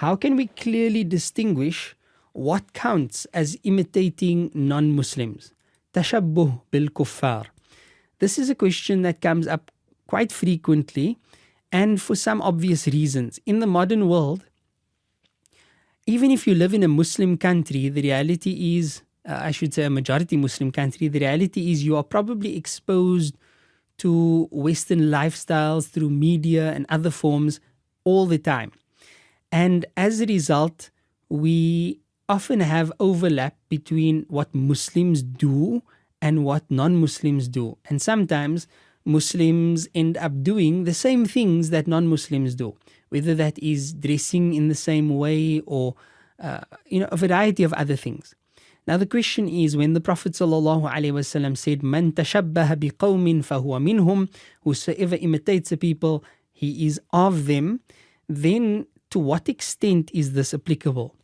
how can we clearly distinguish what counts as imitating non-Muslims? Tashabbuh bil kuffar. This is a question that comes up quite frequently and for some obvious reasons. In the modern world, even if you live in a Muslim country, the reality is, I should say a majority Muslim country, the reality is you are probably exposed to Western lifestyles through media and other forms all the time. And as a result, we often have overlap between what Muslims do and what non-Muslims do. And sometimes Muslims end up doing the same things that non-Muslims do, whether that is dressing in the same way or a variety of other things. Now the question is, when the Prophet ﷺ said, "Man tashabbaha biqawmin fahuwa minhum," whosoever imitates a people, he is of them, then to what extent is this applicable?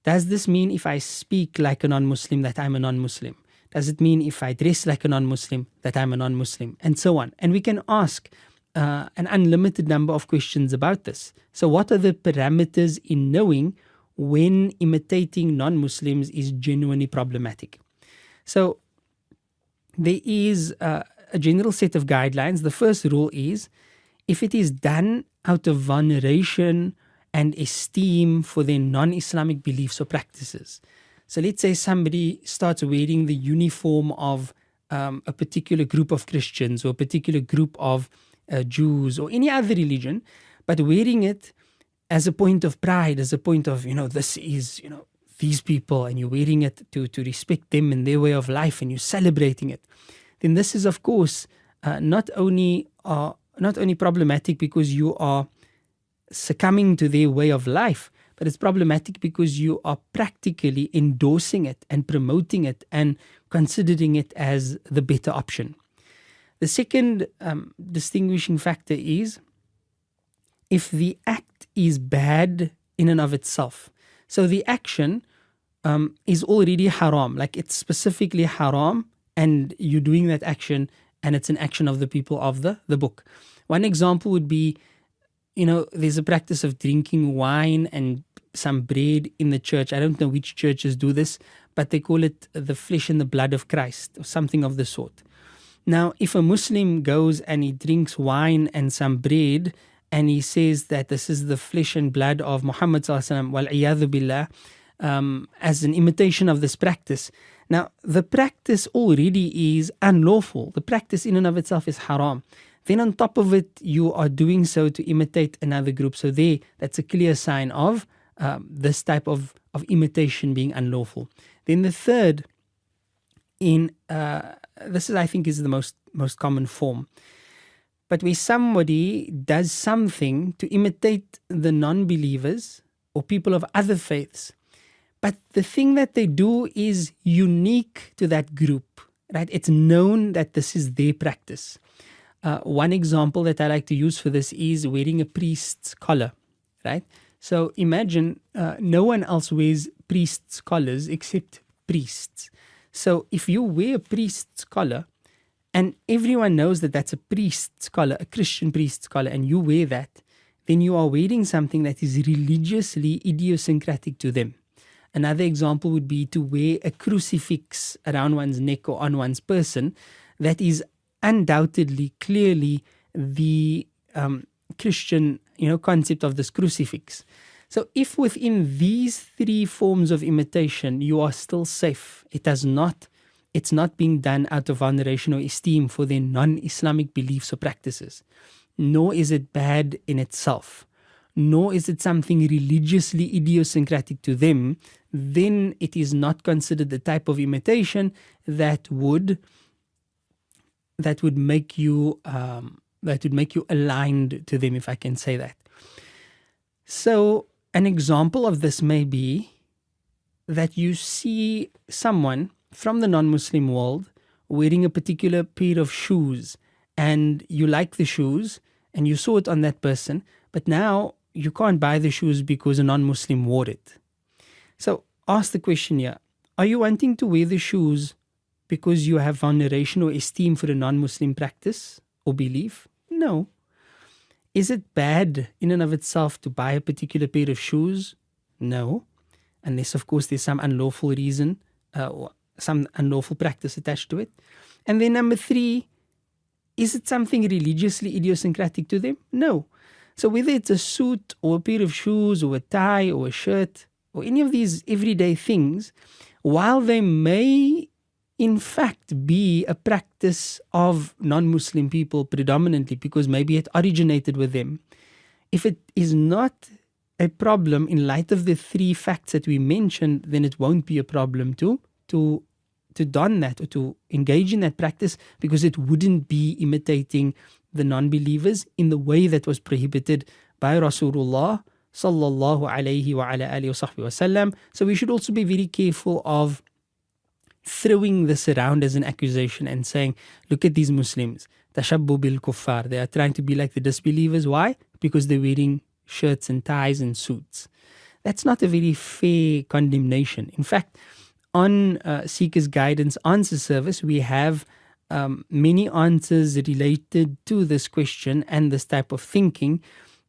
Does this mean if I speak like a non-Muslim that I'm a non-Muslim? Does it mean if I dress like a non-Muslim that I'm a non-Muslim? And so on. And we can ask an unlimited number of questions about this. So what are the parameters in knowing when imitating non-Muslims is genuinely problematic? So there is a general set of guidelines. The first rule is, if it is done out of veneration and esteem for their non-Islamic beliefs or practices. So let's say somebody starts wearing the uniform of a particular group of Christians or a particular group of Jews or any other religion, but wearing it as a point of pride, as a point of, this is, these people, and you're wearing it to respect them and their way of life, and you're celebrating it. Then this is, of course, not only problematic because you are succumbing to their way of life, but it's problematic because you are practically endorsing it and promoting it and considering it as the better option. The second distinguishing factor is if the act is bad in and of itself. So the action is already haram, like it's specifically haram, and you're doing that action and it's an action of the people of the book. One example would be, there's a practice of drinking wine and some bread in the church. I don't know which churches do this, but they call it the flesh and the blood of Christ or something of the sort. Now, if a Muslim goes and he drinks wine and some bread and he says that this is the flesh and blood of Muhammad sallallahu alaihi wasallam, wal-iyadhu billah, as an imitation of this practice. Now, the practice already is unlawful. The practice in and of itself is haram. Then on top of it, you are doing so to imitate another group. So that's a clear sign of this type of imitation being unlawful. Then the third, this is, I think, is the most common form. But where somebody does something to imitate the non-believers or people of other faiths, but the thing that they do is unique to that group, right? It's known that this is their practice. One example that I like to use for this is wearing a priest's collar, right? So imagine no one else wears priest's collars except priests. So if you wear a priest's collar and everyone knows that that's a priest's collar, a Christian priest's collar, and you wear that, then you are wearing something that is religiously idiosyncratic to them. Another example would be to wear a crucifix around one's neck or on one's person that is undoubtedly, clearly the Christian, concept of this crucifix. So if within these three forms of imitation you are still safe, it's not being done out of veneration or esteem for their non-Islamic beliefs or practices, nor is it bad in itself, nor is it something religiously idiosyncratic to them, then it is not considered the type of imitation that would make you aligned to them, if I can say that. So an example of this may be that you see someone from the non-Muslim world wearing a particular pair of shoes, and you like the shoes and you saw it on that person, but now you can't buy the shoes because a non-Muslim wore it. So ask the question here, are you wanting to wear the shoes because you have veneration or esteem for a non-Muslim practice or belief? No. Is it bad in and of itself to buy a particular pair of shoes? No, unless of course there's some unlawful reason or some unlawful practice attached to it. And then number 3, is it something religiously idiosyncratic to them? No. So whether it's a suit or a pair of shoes or a tie or a shirt or any of these everyday things, while they may in fact be a practice of non-Muslim people predominantly because maybe it originated with them, if it is not a problem in light of the 3 facts that we mentioned, then it won't be a problem to don that or to engage in that practice, because it wouldn't be imitating the non-believers in the way that was prohibited by Rasulullah sallallahu alayhi wa ala alihi wa sallam. So we should also be very careful of throwing this around as an accusation and saying, look at these Muslims, tashabbu bil kuffar, they are trying to be like the disbelievers. Why? Because they're wearing shirts and ties and suits. That's not a very fair condemnation. In fact, on Seekers Guidance Answer Service, we have many answers related to this question and this type of thinking,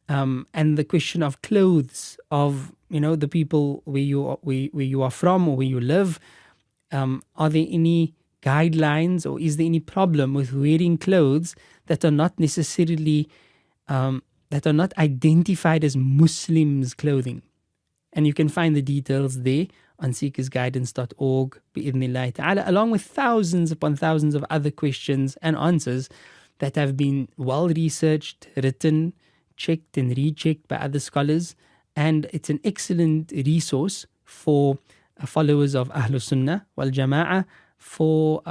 and the question of clothes of the people where you are from or where you live. Are there any guidelines or is there any problem with wearing clothes that are not necessarily that are not identified as Muslims clothing? And you can find the details there on seekersguidance.org bi'idhnillahi ta'ala, along with thousands upon thousands of other questions and answers that have been well researched, written, checked and rechecked by other scholars. And it's an excellent resource for followers of Ahlus Sunnah wal Jama'ah. For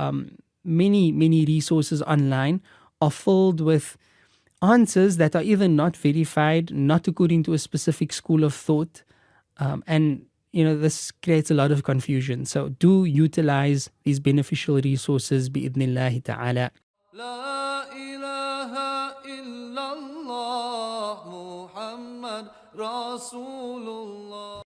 many resources online are filled with answers that are either not verified, not according to a specific school of thought, and this creates a lot of confusion. So do utilize these beneficial resources bi'idhnillahi ta'ala. La ilaha illallah Muhammad Rasulullah.